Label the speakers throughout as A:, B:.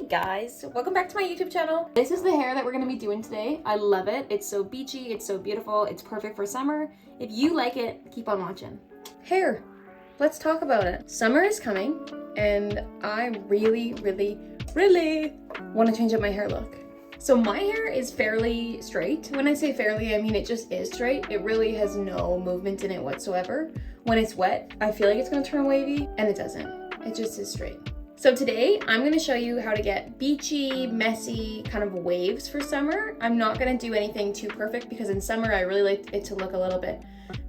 A: guys, welcome back to my YouTube channel. This is the hair that we're going to be doing today. I love it. It's so beachy, it's so beautiful, it's perfect for summer. If you like it, keep on watching. Hair, let's talk about it. Summer is coming and I really want to change up my hair look. So my hair is fairly straight. When I say fairly, I mean it just is straight. It really has no movement in it whatsoever. When it's wet, I feel like it's going to turn wavy and it doesn't. It just is straight. So today I'm going to show you how to get beachy, messy kind of waves for summer. I'm not going to do anything too perfect because in summer I really like it to look a little bit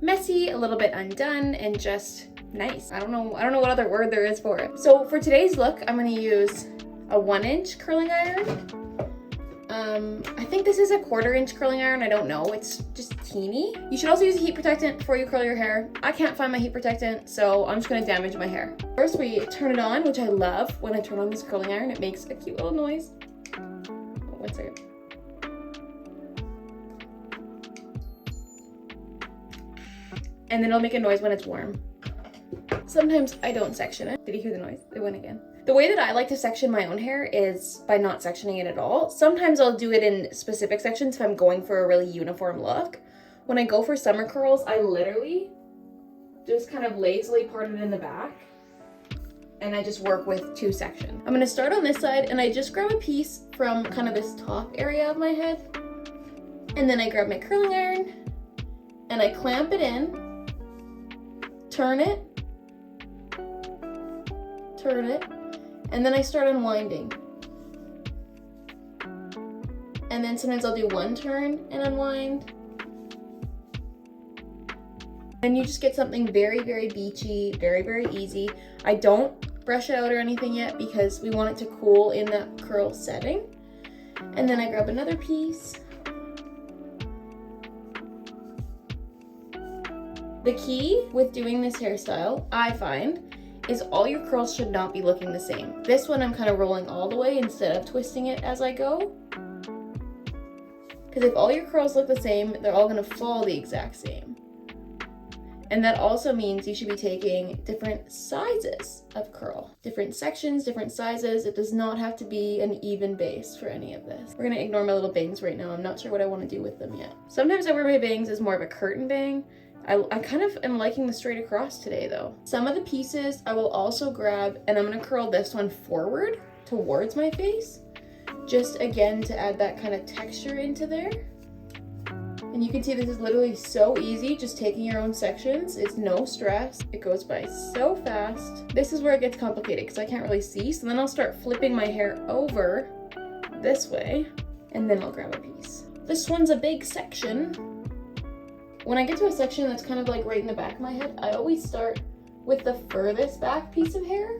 A: messy, a little bit undone, and just nice. I don't know what other word there is for it. So for today's look, I'm going to use a 1-inch curling iron. I think this is a 1/4-inch curling iron. I don't know. It's just teeny. You should also use a heat protectant before you curl your hair. I can't find my heat protectant, so I'm just going to damage my hair. First, we turn it on, which I love. When I turn on this curling iron, it makes a cute little noise. Oh, 1 second. And then it'll make a noise when it's warm. Sometimes I don't section it. Did you hear the noise? It went again. The way that I like to section my own hair is by not sectioning it at all. Sometimes I'll do it in specific sections if I'm going for a really uniform look. When I go for summer curls, I literally just kind of lazily part it in the back and I just work with 2 sections. I'm gonna start on this side and I just grab a piece from kind of this top area of my head. And then I grab my curling iron and I clamp it in, turn it, and then I start unwinding. And then sometimes I'll do 1 turn and unwind. And you just get something very beachy, very easy. I don't brush it out or anything yet because we want it to cool in that curl setting. And then I grab another piece. The key with doing this hairstyle, I find, is all your curls should not be looking the same. This one I'm kind of rolling all the way instead of twisting it as I go. Because if all your curls look the same, they're all gonna fall the exact same. And that also means you should be taking different sizes of curl. Different sections, different sizes. It does not have to be an even base for any of this. We're gonna ignore my little bangs right now. I'm not sure what I wanna do with them yet. Sometimes I wear my bangs as more of a curtain bang. I kind of am liking the straight across today though. Some of the pieces I will also grab and I'm gonna curl this one forward towards my face. Just again to add that kind of texture into there. And you can see this is literally so easy, just taking your own sections. It's no stress. It goes by so fast. This is where it gets complicated because I can't really see. So then I'll start flipping my hair over this way and then I'll grab a piece. This one's a big section. When I get to a section that's kind of like right in the back of my head, I always start with the furthest back piece of hair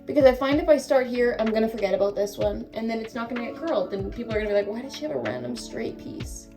A: because I find if I start here, I'm gonna forget about this one and then it's not gonna get curled. Then people are gonna be like, why did she have a random straight piece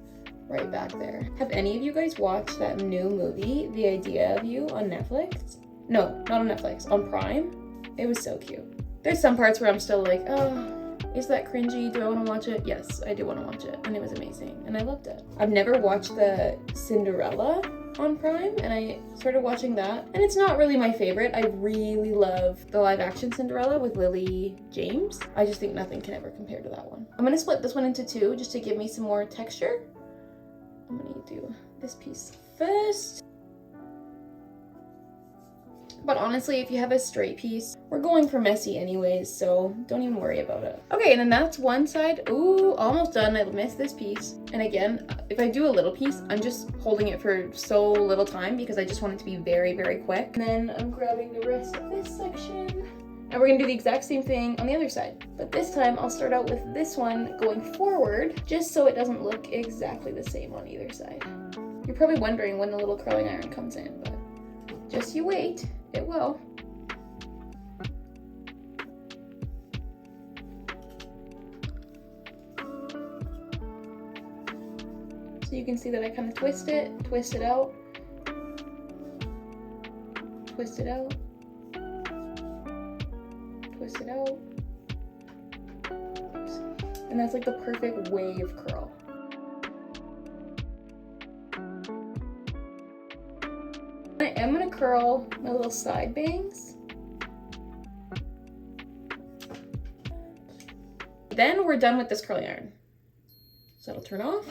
A: right back there? Have any of you guys watched that new movie, The Idea of You, on Netflix? No, not on Netflix, on Prime. It was so cute. There's some parts where I'm still like, oh, is that cringy? Do I want to watch it? Yes, I do want to watch it. And it was amazing. And I loved it. I've never watched the Cinderella on Prime. And I started watching that. And it's not really my favorite. I really love the live action Cinderella with Lily James. I just think nothing can ever compare to that one. I'm going to split this one into 2 just to give me some more texture. I'm going to do this piece first. But honestly, if you have a straight piece, we're going for messy anyways, so don't even worry about it. Okay, and then that's one side. Ooh, almost done. I missed this piece. And again, if I do a little piece, I'm just holding it for so little time because I just want it to be very quick. And then I'm grabbing the rest of this section. And we're gonna do the exact same thing on the other side. But this time, I'll start out with this one going forward, just so it doesn't look exactly the same on either side. You're probably wondering when the little curling iron comes in, but just you wait. It will. So you can see that I kind of twist it out, twist it out, twist it out. And that's like the perfect wave curl. I am gonna curl my little side bangs. then we're done with this curling iron. So it'll turn off,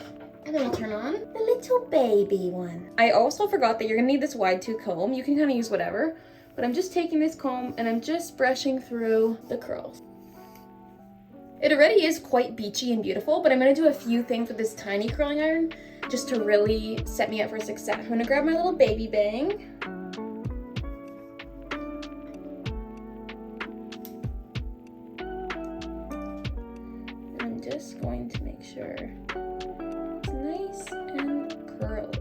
A: and then we'll turn on the little baby one. I also forgot that you're gonna need this wide tooth comb. You can kind of use whatever, but I'm just taking this comb and I'm just brushing through the curls. It already is quite beachy and beautiful, but I'm gonna do a few things with this tiny curling iron just to really set me up for success. I'm gonna grab my little baby bang. And I'm just going to make sure it's nice and curly.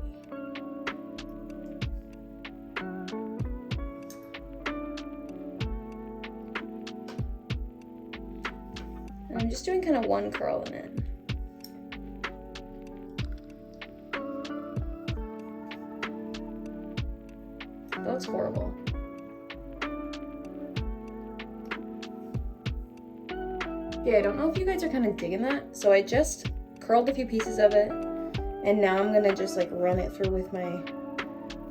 A: And I'm just doing kind of one curl in it. That looks horrible. Yeah, I don't know if you guys are kind of digging that. So I just curled a few pieces of it, and now I'm gonna just like run it through with my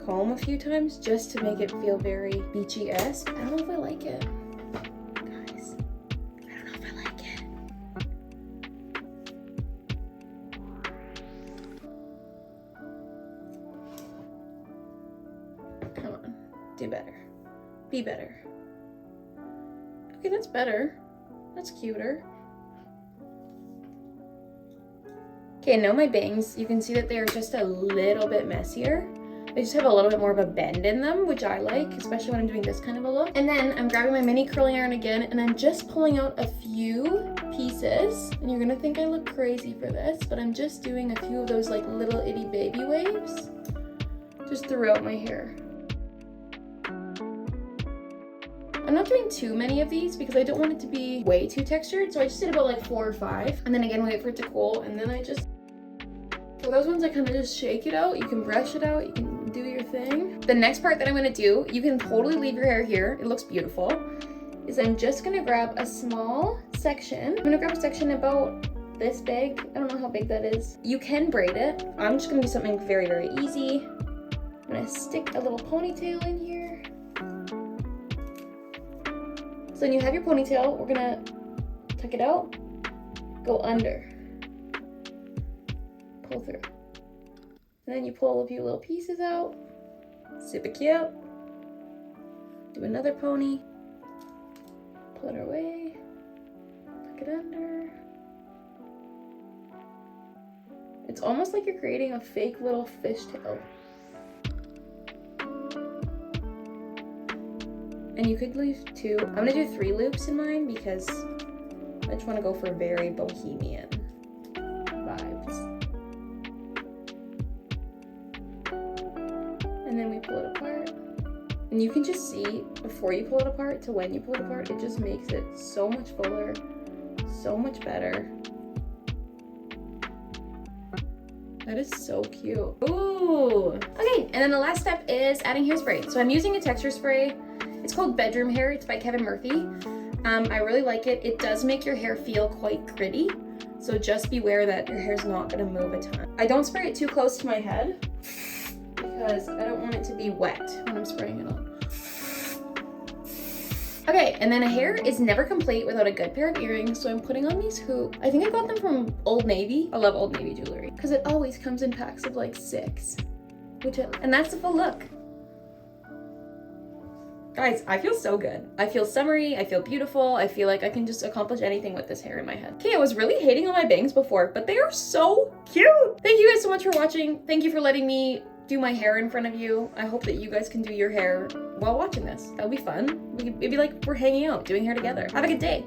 A: comb a few times just to make it feel very beachy-esque. I don't know if I like it. Guys, I don't know if I like it. Come on, do better. Be better. Okay, that's better. That's cuter. Okay, now my bangs, you can see that they're just a little bit messier. They just have a little bit more of a bend in them, which I like, especially when I'm doing this kind of a look. And then I'm grabbing my mini curling iron again, and I'm just pulling out a few pieces. And you're gonna think I look crazy for this, but I'm just doing a few of those like little itty baby waves just throughout my hair. I'm not doing too many of these because I don't want it to be way too textured, so I just did about like 4 or 5. And then again, wait for it to cool, and then I just, for those ones I kind of just shake it out. You can brush it out, you can do your thing. The next part that I'm gonna do, you can totally leave your hair here, it looks beautiful, is I'm just gonna grab a small section. I'm gonna grab a section about this big. I don't know how big that is. You can braid it. I'm just gonna do something very, very easy. I'm gonna stick a little ponytail in here. So when you have your ponytail, we're gonna tuck it out, go under, pull through. And then you pull a few little pieces out, super cute. Do another pony, pull it away, tuck it under. It's almost like you're creating a fake little fishtail. And you could leave 2. I'm gonna do 3 loops in mine because I just wanna go for very bohemian vibes. And then we pull it apart. And you can just see before you pull it apart to when you pull it apart, it just makes it so much fuller, so much better. That is so cute. Ooh. Okay, and then the last step is adding hairspray. So I'm using a texture spray. It's called Bedroom Hair. It's by Kevin Murphy. I really like it. It does make your hair feel quite gritty. So just beware that your hair's not gonna move a ton. I don't spray it too close to my head because I don't want it to be wet when I'm spraying it on. Okay, and then a hair is never complete without a good pair of earrings. So I'm putting on these hoops. I think I got them from Old Navy. I love Old Navy jewelry because it always comes in packs of like 6, and that's the full look. Guys, I feel so good. I feel summery, I feel beautiful, I feel like I can just accomplish anything with this hair in my head. Okay, I was really hating on my bangs before, but they are so cute! Thank you guys so much for watching. Thank you for letting me do my hair in front of you. I hope that you guys can do your hair while watching this. That'll be fun. It'd be like we're hanging out, doing hair together. Have a good day.